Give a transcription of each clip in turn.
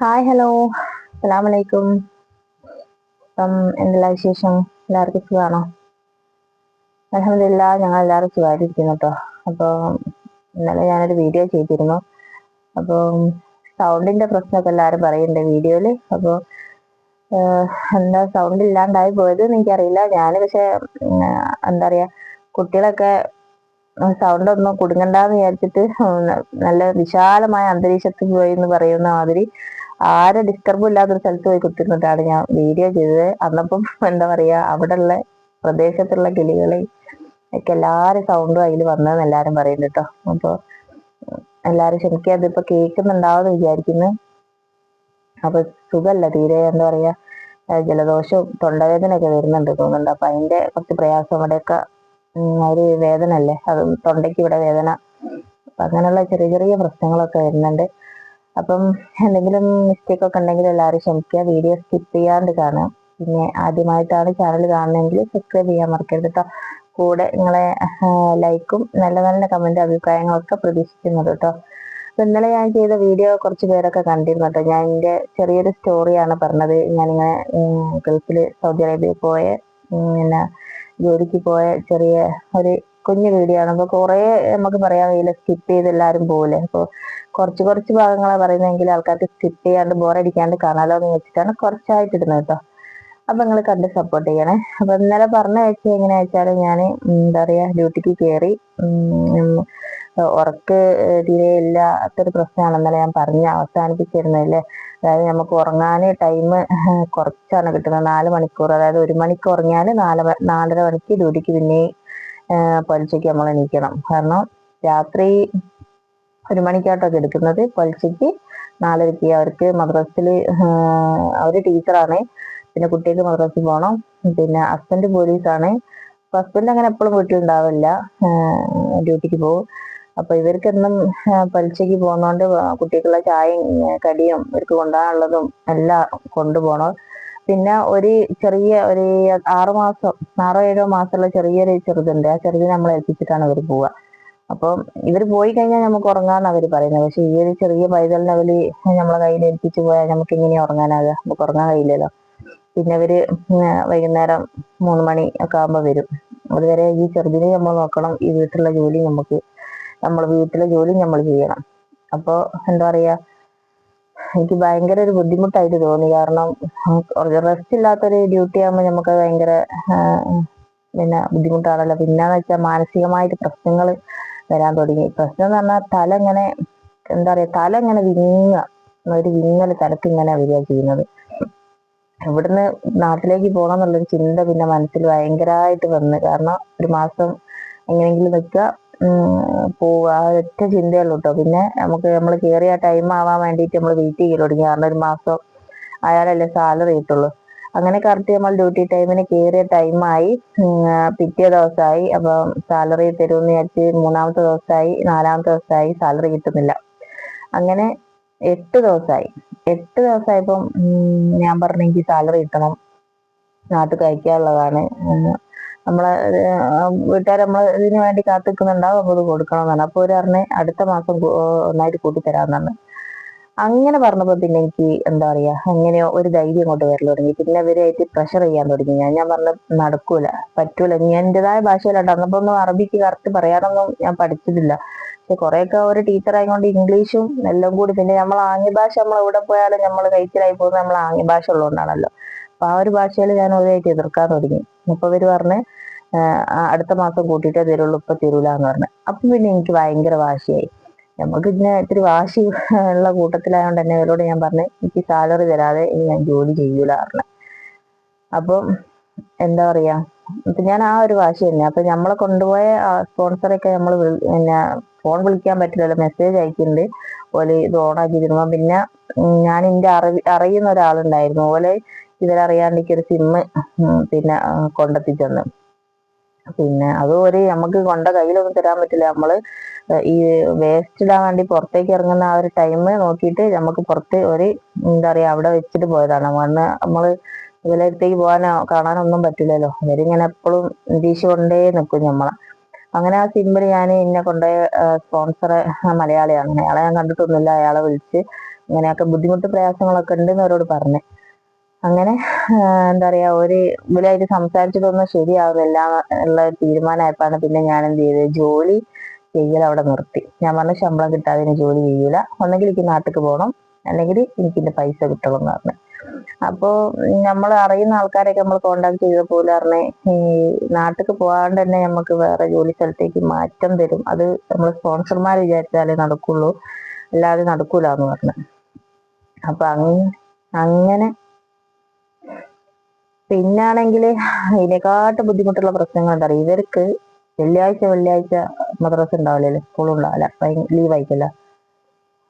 Hi hello അസ്സലാമലൈക്കും. അപ്പം എന്തെല്ലാം വിശേഷം? എല്ലാവർക്കും സുഖമാണോ? അൽഹംദുലില്ലാ, ഞങ്ങൾ എല്ലാവരും സുഖമായിട്ടിരിക്കുന്നു കേട്ടോ. അപ്പോൾ ഇന്നലെ ഞാനൊരു വീഡിയോ ചെയ്തിരുന്നു. അപ്പോൾ സൗണ്ടിന്റെ പ്രശ്നമൊക്കെ എല്ലാവരും പറയുന്നുണ്ട് വീഡിയോയില്. അപ്പോൾ എന്താ സൗണ്ട് ഇല്ലാണ്ടായി പോയത് എന്ന് എനിക്കറിയില്ല. ഞാൻ പക്ഷെ എന്താ പറയാ, കുട്ടികളൊക്കെ സൗണ്ട് ഒന്നും കുടുങ്ങണ്ടെന്ന് വിചാരിച്ചിട്ട് നല്ല വിശാലമായ അന്തരീക്ഷത്തിൽ പോയി എന്ന് പറയുന്ന മാതിരി ആരും ഡിസ്റ്റർബും ഇല്ലാത്തൊരു സ്ഥലത്ത് പോയി കുത്തിരുന്നിട്ടാണ് ഞാൻ വീഡിയോ ചെയ്തത്. അന്നപ്പം എന്താ പറയാ, അവിടെയുള്ള പ്രദേശത്തുള്ള കിളികളെ ഒക്കെ എല്ലാരും സൗണ്ടും അതിൽ വന്നതെന്ന് എല്ലാരും പറയുന്നുണ്ട് കേട്ടോ. അപ്പൊ എല്ലാരും ക്ഷമിക്കുക, അതിപ്പോ കേൾക്കുന്നുണ്ടാവുമെന്ന് വിചാരിക്കുന്നു. അപ്പൊ സുഖല്ല തീരെ, എന്താ പറയാ, ജലദോഷവും തൊണ്ടവേദനയൊക്കെ വരുന്നുണ്ട് തോന്നുന്നുണ്ട്. അപ്പൊ അതിന്റെ കുറച്ച് പ്രയാസം ഇവിടെയൊക്കെ, ഒരു വേദന അല്ലേ, അത് തൊണ്ടയ്ക്ക് ഇവിടെ വേദന. അപ്പൊ അങ്ങനെയുള്ള ചെറിയ ചെറിയ പ്രശ്നങ്ങളൊക്കെ വരുന്നുണ്ട്. അപ്പം എന്തെങ്കിലും മിസ്റ്റേക്ക് ഒക്കെ ഉണ്ടെങ്കിൽ എല്ലാവരും ക്ഷമിക്കുക. വീഡിയോ സ്കിപ്പ് ചെയ്യാണ്ട് കാണാം. പിന്നെ ആദ്യമായിട്ടാണ് ചാനൽ കാണുന്നതെങ്കിൽ സബ്സ്ക്രൈബ് ചെയ്യാൻ മറക്കരുത് കേട്ടോ. കൂടെ നിങ്ങളെ ലൈക്കും നല്ല നല്ല കമന്റ് അഭിപ്രായങ്ങളൊക്കെ പ്രതീക്ഷിക്കുന്നത് കേട്ടോ. അപ്പൊ ഇന്നലെ ഞാൻ ചെയ്ത വീഡിയോ കുറച്ച് പേരൊക്കെ കണ്ടിരുന്നു കേട്ടോ. ഞാൻ എൻ്റെ ചെറിയൊരു സ്റ്റോറിയാണ് പറഞ്ഞത്. ഞാനിങ്ങനെ ഗൾഫിൽ സൗദി അറേബ്യയിൽ പോയ പിന്നെ ജോലിക്ക് പോയ ചെറിയ ഒരു കുഞ്ഞു വീഡിയോ ആണ്. അപ്പൊ കുറെ നമുക്ക് പറയാൻ കഴിയില്ല, സ്കിപ്പ് ചെയ്ത് എല്ലാവരും പോലെ. അപ്പോൾ കുറച്ച് കുറച്ച് ഭാഗങ്ങളാണ് പറയുന്നതെങ്കിൽ ആൾക്കാർക്ക് സ്കിപ്പ് ചെയ്യാണ്ട് ബോറടിക്കാണ്ട് കാണാലോ എന്ന് വെച്ചിട്ടാണ് കുറച്ചായിട്ട് ഇടുന്നത് കേട്ടോ. അപ്പൊ നിങ്ങൾ കണ്ട് സപ്പോർട്ട് ചെയ്യണേ. അപ്പൊ ഇന്നലെ പറഞ്ഞ വെച്ച് എങ്ങനെയാ വെച്ചാല്, ഞാൻ എന്താ പറയാ, ഡ്യൂട്ടിക്ക് കയറി. ഉറക്ക് തീരെ ഇല്ലാത്തൊരു പ്രശ്നമാണ് ഇന്നലെ ഞാൻ പറഞ്ഞ് അവസാനിപ്പിച്ചിരുന്നല്ലേ. അതായത് നമുക്ക് ഉറങ്ങാൻ ടൈം കുറച്ചാണ് കിട്ടുന്നത്, 4 മണിക്കൂർ. അതായത് 1 മണിക്ക് ഉറങ്ങിയാൽ 4:30 മണിക്ക് ഡ്യൂട്ടിക്ക് പിന്നെ പൊലച്ചയ്ക്ക് നമ്മൾ എണീക്കണം. കാരണം രാത്രി 1 മണിക്കാട്ടോ എടുക്കുന്നത്, പൊലച്ചയ്ക്ക് 4:30. അവർക്ക് മദ്രസിൽ, അവര് ടീച്ചറാണ്, പിന്നെ കുട്ടികൾക്ക് മദ്രസിൽ പോകണം. പിന്നെ ഹസ്ബൻഡ് പോലീസാണ്. അപ്പൊ ഹസ്ബൻഡ് അങ്ങനെ എപ്പോഴും വീട്ടിലുണ്ടാവില്ല, ഡ്യൂട്ടിക്ക് പോകും. അപ്പൊ ഇവർക്കെന്നും പലിശയ്ക്ക് പോകുന്നോണ്ട് കുട്ടിക്കുള്ള ചായയും കടിയും ഇവർക്ക് കൊണ്ടുപോകാനുള്ളതും എല്ലാം കൊണ്ടുപോകണം. പിന്നെ ഒരു ചെറിയ ഒരു 6 മാസം 6-7 മാസമുള്ള ചെറിയൊരു ചെറുതുണ്ട്. ആ ചെറുതിനെ നമ്മൾ ഏൽപ്പിച്ചിട്ടാണ് ഇവർ പോവുക. അപ്പം ഇവർ പോയി കഴിഞ്ഞാൽ നമുക്ക് ഉറങ്ങാന്ന് അവര് പറയുന്നത്. പക്ഷെ ഈ ഒരു ചെറിയ പൈതലിനെ അവര് നമ്മളെ കയ്യിൽ ഏൽപ്പിച്ചു പോയാൽ നമുക്ക് ഇങ്ങനെ ഉറങ്ങാനാകുക? നമുക്ക് ഉറങ്ങാൻ കഴിയില്ലല്ലോ. പിന്നെ ഇവര് വൈകുന്നേരം 3 മണി ഒക്കെ ആകുമ്പോൾ വരും. അതുവരെ ഈ ചെറുതിനെ നമ്മൾ നോക്കണം, ഈ വീട്ടിലുള്ള ജോലി വീട്ടിലെ ജോലി നമ്മൾ ചെയ്യണം. അപ്പൊ എന്താ പറയാ, എനിക്ക് ഭയങ്കര ഒരു ബുദ്ധിമുട്ടായിട്ട് തോന്നി. കാരണം റെസ്റ്റ് ഇല്ലാത്തൊരു ഡ്യൂട്ടി ആകുമ്പോൾ നമുക്ക് ഭയങ്കര പിന്നെ ബുദ്ധിമുട്ടാണല്ലോ. പിന്നെന്ന് വെച്ചാൽ മാനസികമായിട്ട് പ്രശ്നങ്ങൾ വരാൻ തുടങ്ങി. പ്രശ്നം എന്ന് പറഞ്ഞാൽ തല ഇങ്ങനെ, എന്താ പറയാ, തല ഇങ്ങനെ ഒരു വിങ്ങൽ തലക്ക് ഇങ്ങനെ വരിക ചെയ്യുന്നത്. ഇവിടുന്ന് നാട്ടിലേക്ക് പോകണം എന്നുള്ളൊരു ചിന്ത പിന്നെ മനസ്സിൽ ഭയങ്കരമായിട്ട് വന്ന്. കാരണം 1 മാസം എങ്ങനെയെങ്കിലും നിൽക്കുക, പോവുക, ആ ഒറ്റ ചിന്തയുള്ളൂ കേട്ടോ. പിന്നെ നമ്മൾ കയറിയ ടൈം ആവാൻ വേണ്ടിയിട്ട് നമ്മൾ വെയിറ്റ് ചെയ്യൽ തുടങ്ങി. കാരണം 1 മാസം ആയാലല്ലേ സാലറി കിട്ടുള്ളൂ. അങ്ങനെ കറക്റ്റ് നമ്മൾ ഡ്യൂട്ടി ടൈമിന് കയറിയ ടൈമായി, പിറ്റേ ദിവസമായി. അപ്പം സാലറി തരുമെന്ന് വിചാരിച്ച് 3-മത്തെ ദിവസമായി, 4-മത്തെ ദിവസമായി, സാലറി കിട്ടുന്നില്ല. അങ്ങനെ 8 ദിവസമായി. 8 ദിവസമായപ്പം ഞാൻ പറഞ്ഞു എനിക്ക് സാലറി കിട്ടണം, നാട്ടിൽ കഴിക്കാനുള്ളതാണ്. നമ്മളെ വീട്ടുകാർ നമ്മൾ ഇതിനു വേണ്ടി കാത്തിക്കുന്നുണ്ടാവും, അപ്പോൾ അത് കൊടുക്കണം എന്നാണ്. അപ്പോൾ ഒരു പറഞ്ഞ് അടുത്ത മാസം ഒന്നായിട്ട് കൂട്ടിത്തരാമെന്നാണ്. അങ്ങനെ പറഞ്ഞപ്പോൾ പിന്നെ എനിക്ക് എന്താ പറയാ, എങ്ങനെയോ ഒരു ധൈര്യം കൊണ്ട് വരൽ തുടങ്ങി. പിന്നെ ഇവരായിട്ട് പ്രഷർ ചെയ്യാൻ തുടങ്ങി. ഞാൻ പറഞ്ഞു നടക്കൂല, പറ്റൂല. ഞാൻ എന്റേതായ ഭാഷയിലുണ്ട്. അന്നപ്പോ ഒന്നും അറബിക്ക് കറക്റ്റ് പറയാനൊന്നും ഞാൻ പഠിച്ചിട്ടില്ല. പക്ഷെ കുറെയൊക്കെ ഒരു ടീച്ചർ ആയതുകൊണ്ട് ഇംഗ്ലീഷും എല്ലാം കൂടി, പിന്നെ നമ്മൾ ആംഗ്യ ഭാഷ, നമ്മൾ എവിടെ പോയാലും നമ്മൾ കഴിച്ചിലായി പോകുന്നത് നമ്മൾ ആംഗ്യ ഭാഷ ഉള്ളതുകൊണ്ടാണല്ലോ. അപ്പൊ ആ ഒരു ഭാഷയിൽ ഞാൻ അവരായിട്ട് എതിർക്കാൻ തുടങ്ങി. അപ്പൊ ഇവര് പറഞ്ഞ് അടുത്ത മാസം കൂട്ടിയിട്ടേ തരുള്ളൂ, ഇപ്പൊ തരൂല എന്ന് പറഞ്ഞു. അപ്പൊ പിന്നെ എനിക്ക് ഭയങ്കര വാശിയായി. നമുക്ക് ഇതിനെ ഇത്തിരി വാശി ഉള്ള കൂട്ടത്തിലായതുകൊണ്ട് തന്നെ ഇവരോട് ഞാൻ പറഞ്ഞു എനിക്ക് സാലറി തരാതെ ഇനി ഞാൻ ജോലി ചെയ്യൂല പറഞ്ഞു. അപ്പം എന്താ പറയാ, ഇപ്പൊ ഞാൻ ആ ഒരു വാശി തന്നെ. അപ്പൊ നമ്മളെ കൊണ്ടുപോയ സ്പോൺസറൊക്കെ നമ്മൾ പിന്നെ ഫോൺ വിളിക്കാൻ പറ്റില്ലല്ലോ, മെസ്സേജ് അയക്കുന്നുണ്ട്. ഓല് ഇത് ഓണാക്കി തരുമ്പോ പിന്നെ ഞാൻ എന്റെ അറിയുന്ന ഒരാളുണ്ടായിരുന്നു, ഓലെ ഇവരറിയാണ്ട് ഒരു സിമ്മ് പിന്നെ കൊണ്ടെത്തിച്ചെന്ന്. പിന്നെ അത് നമുക്ക് കയ്യിലൊന്നും തരാൻ പറ്റില്ല. നമ്മള് ഈ വേസ്റ്റ് ഇടാൻ വേണ്ടി പുറത്തേക്ക് ഇറങ്ങുന്ന ആ ഒരു ടൈം നോക്കിയിട്ട് നമുക്ക് പുറത്ത് എന്താ പറയാ, അവിടെ വെച്ചിട്ട് പോയതാണ്. മണ്ണ് നമ്മള് ഇതിലടുത്തേക്ക് പോകാനോ കാണാനൊന്നും പറ്റില്ലല്ലോ. അവരിങ്ങനെ എപ്പോഴും നിരീക്ഷ കൊണ്ടേ നിൽക്കും നമ്മളെ. അങ്ങനെ ആ സിമ്മിൽ ഞാൻ എന്നെ കൊണ്ടുപോയ സ്പോൺസറെ മലയാളിയാണ്. അയാളെ ഞാൻ കണ്ടിട്ടൊന്നുമില്ല. അയാളെ വിളിച്ച് അങ്ങനെയൊക്കെ ബുദ്ധിമുട്ട് പ്രയാസങ്ങളൊക്കെ ഉണ്ടെന്ന് അവരോട് പറഞ്ഞു. അങ്ങനെ എന്താ പറയാ ഇവരായിട്ട് സംസാരിച്ചതൊന്നും ശരിയാവുന്നില്ല ഉള്ള തീരുമാനമായപ്പോഴാണ് പിന്നെ ഞാൻ എന്ത് ചെയ്ത് ജോലി ചെയ്യൽ അവിടെ നിർത്തി. ഞാൻ പറഞ്ഞ ശമ്പളം കിട്ടാതെ ഇനി ജോലി ചെയ്യൂല, ഒന്നെങ്കിൽ എനിക്ക് നാട്ടിലേക്ക് പോകണം അല്ലെങ്കിൽ എനിക്ക് ഇതിന്റെ പൈസ കിട്ടണം എന്ന് പറഞ്ഞു. അപ്പോ നമ്മൾ അറിയുന്ന ആൾക്കാരെയൊക്കെ നമ്മൾ കോണ്ടാക്ട് ചെയ്ത പോലെ പറഞ്ഞേ ഈ നാട്ടിലേക്ക് പോകാണ്ട് തന്നെ നമുക്ക് വേറെ ജോലി സ്ഥലത്തേക്ക് മാറ്റം തരും, അത് നമ്മൾ സ്പോൺസർമാർ വിചാരിച്ചാലേ നടക്കുള്ളൂ, അല്ലാതെ നടക്കൂല എന്ന് പറഞ്ഞു. അപ്പൊ അങ്ങനെ പിന്നാണെങ്കിൽ ഇതിനെക്കാട്ടും ബുദ്ധിമുട്ടുള്ള പ്രശ്നങ്ങൾ എന്താ പറയുക, ഇവർക്ക് വെള്ളിയാഴ്ച മദ്രസ ഉണ്ടാവില്ലല്ലോ, സ്കൂൾ ഉണ്ടാവില്ല, ലീവ് ആയിട്ടില്ല.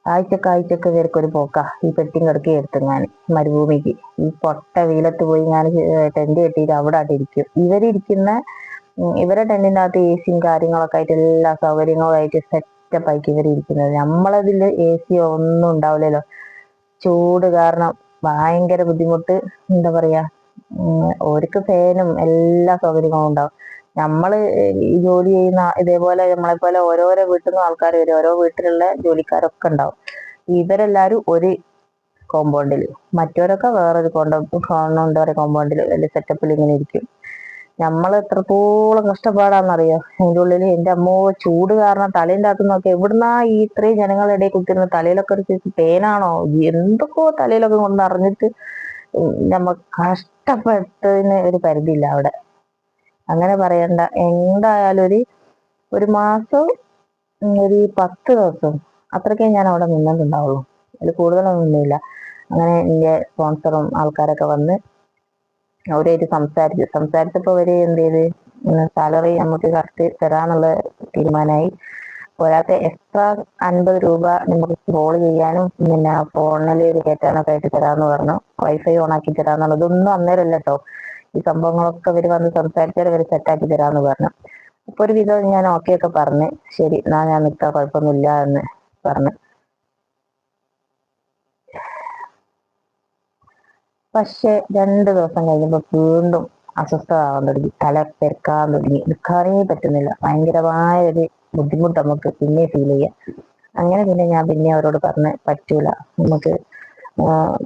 ആഴ്ചക്ക് ഇവർക്കൊരു പോക്കാ ഈ പെട്ടിയും കിടക്കി എടുത്തെങ്ങാൻ മരുഭൂമിക്ക്. ഈ പൊട്ട വെയിലത്ത് പോയി ഞാൻ ടെന്റ് കെട്ടിയിട്ട് അവിടെ ആട്ടിരിക്കും. ഇവരെ ടെന്റിന്റെ അകത്ത് എ സിയും കാര്യങ്ങളൊക്കെ ആയിട്ട് എല്ലാ സൗകര്യങ്ങളും ആയിട്ട് സെറ്റപ്പ് ആയിട്ട് ഇവർ ഇരിക്കുന്നത്. നമ്മളതിൽ എ സിയോ ഒന്നും ഉണ്ടാവില്ലല്ലോ. ചൂട് കാരണം ഭയങ്കര ബുദ്ധിമുട്ട്. എന്താ പറയാ, ഓർക്ക് ഫാനും എല്ലാ സൗകര്യങ്ങളും ഉണ്ടാവും. നമ്മള് ഈ ജോലി ചെയ്യുന്ന ഇതേപോലെ നമ്മളെ പോലെ ഓരോരോ വീട്ടിൽ നിന്ന് ആൾക്കാർ വരും, ഓരോ വീട്ടിലുള്ള ജോലിക്കാരൊക്കെ ഉണ്ടാവും. ഇവരെല്ലാരും ഒരു കോമ്പൗണ്ടിൽ, മറ്റവരൊക്കെ വേറൊരു കോമ്പൗണ്ടിൽ വലിയ സെറ്റപ്പിൽ ഇങ്ങനെ ഇരിക്കും. നമ്മൾ എത്രത്തോളം കഷ്ടപ്പാടാന്നറിയോ അതിൻ്റെ ഉള്ളിൽ. എൻ്റെ അമ്മോ, ചൂട് കാരണം തലേൻ്റെ അകത്ത് നോക്കി എവിടുന്നാ ഈ ഇത്രയും ജനങ്ങളുടെ ഇടയിൽ കുത്തിരുന്ന തലയിലൊക്കെ ഒരു പേനാണോ എന്തൊക്കെയോ തലയിലൊക്കെ കൊണ്ട് അറിഞ്ഞിട്ട് നമ്മ കഷ്ടപ്പെട്ടതിന് ഒരു പരിധിയില്ല അവിടെ. അങ്ങനെ പറയണ്ട. എന്തായാലും ഒരു മാസം ഒരു 10 ദിവസം അത്രയ്ക്കേ ഞാൻ അവിടെ നിന്നിട്ടുണ്ടാവുള്ളൂ, അതിൽ കൂടുതലൊന്നും നിന്നില്ല. അങ്ങനെ എൻ്റെ സ്പോൺസറും ആൾക്കാരൊക്കെ വന്ന് അവരായിട്ട് സംസാരിച്ചപ്പോൾ അവര് എന്ത് ചെയ്ത് സാലറി നമുക്ക് കറക്റ്റ് തരാന്നുള്ള തീരുമാനമായി. പോരാത്ത എക്സ്ട്രാ 50 രൂപ നമുക്ക് കോൾ ചെയ്യാനും പിന്നെ ഫോണിൽ കയറ്റാനൊക്കെ ആയിട്ട് തരാമെന്ന് പറഞ്ഞു. വൈഫൈ ഓൺ ആക്കി തരാന്നുള്ളത് ഇതൊന്നും അന്നേരമല്ല കേട്ടോ, ഈ സംഭവങ്ങളൊക്കെ ഇവർ വന്ന് സംസാരിച്ചാൽ ഇവർ സെറ്റാക്കി തരാമെന്ന് പറഞ്ഞു. അപ്പൊ ഒരു വിധം ഞാൻ ഓക്കെ ഒക്കെ പറഞ്ഞ് ശരി എന്നാ ഞാൻ നിൽക്കാം, കുഴപ്പമൊന്നുമില്ല എന്ന് പറഞ്ഞു. പക്ഷെ 2 ദിവസം കഴിഞ്ഞപ്പോൾ വീണ്ടും അസ്വസ്ഥമാവാൻ തുടങ്ങി, തല പെരുക്കാൻ തുടങ്ങി, നിൽക്കാനേ പറ്റുന്നില്ല, ഭയങ്കരമായ ഒരു ബുദ്ധിമുട്ട് നമുക്ക് പിന്നെ ഫീൽ ചെയ്യാം. അങ്ങനെ പിന്നെ അവരോട് പറഞ്ഞ് പറ്റൂല, നമുക്ക്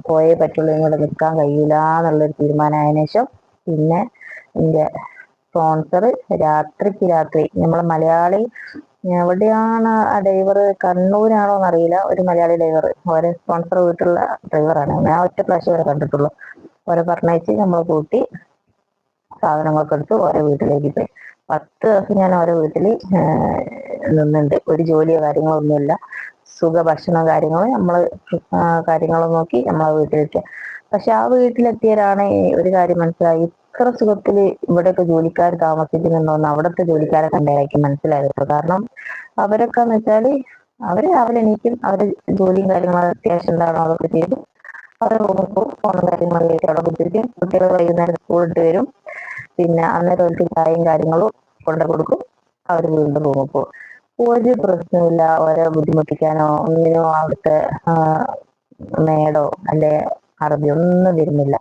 പോയേ പറ്റുള്ളൂ, ഇങ്ങോട്ട് നിൽക്കാൻ കഴിയൂല എന്നുള്ളൊരു തീരുമാനമായതിനു ശേഷം പിന്നെ എൻ്റെ സ്പോൺസർ രാത്രി നമ്മളെ മലയാളി എവിടെയാണ് ആ ഡ്രൈവർ, കണ്ണൂരാണോ എന്നറിയില്ല, ഒരു മലയാളി ഡ്രൈവർ, ഓരോ സ്പോൺസർ വീട്ടുള്ള ഡ്രൈവറാണ്. ഞാൻ ഒറ്റ പ്രാവശ്യം വരെ കണ്ടിട്ടുള്ളൂ. ഓരോ പറഞ്ഞയച്ച് നമ്മൾ കൂട്ടി സാധനങ്ങളൊക്കെ എടുത്ത് ഓരോ വീട്ടിലേക്ക് പോയി. 10 ദിവസം ഞാൻ ഓരോ വീട്ടിൽ നിന്നുണ്ട്. ഒരു ജോലിയോ കാര്യങ്ങളോ ഒന്നുമില്ല, സുഖ ഭക്ഷണ കാര്യങ്ങളും കാര്യങ്ങളും നോക്കി നമ്മളെ വീട്ടിലെത്തിയ. പക്ഷെ ആ വീട്ടിലെത്തിയവരാണ് ഒരു കാര്യം മനസ്സിലായി, ഇത്ര സുഖത്തിൽ ഇവിടെയൊക്കെ ജോലിക്കാർ താമസിക്കുന്നുണ്ടോന്ന് അവിടുത്തെ ജോലിക്കാരെ കണ്ടായിരിക്കും മനസ്സിലായത്. കാരണം അവരൊക്കെ എന്ന് വെച്ചാല് അവര് രാവിലെ എണീക്കും, അവര് ജോലിയും കാര്യങ്ങളും അത്യാവശ്യം ഉണ്ടാകണം അതൊക്കെ ചെയ്ത് അവരുടെ റൂമിൽ പോകും, ഫോണും കാര്യങ്ങളൊക്കെ അവിടെ കുത്തിരിക്കും. കുട്ടികൾ വൈകുന്നേരം സ്കൂളിട്ട് വരും, പിന്നെ അന്നേരം അവർക്ക് ചായയും കാര്യങ്ങളും കൊണ്ടു കൊടുക്കും, അവർ വീണ്ടും റൂമിൽ പോകും. ഒരു പ്രശ്നമില്ല, അവരെ ബുദ്ധിമുട്ടിക്കാനോ ഒന്നിനോ അവിടുത്തെ മേടോ അല്ലെ അറബി ഒന്നും വരുന്നില്ല.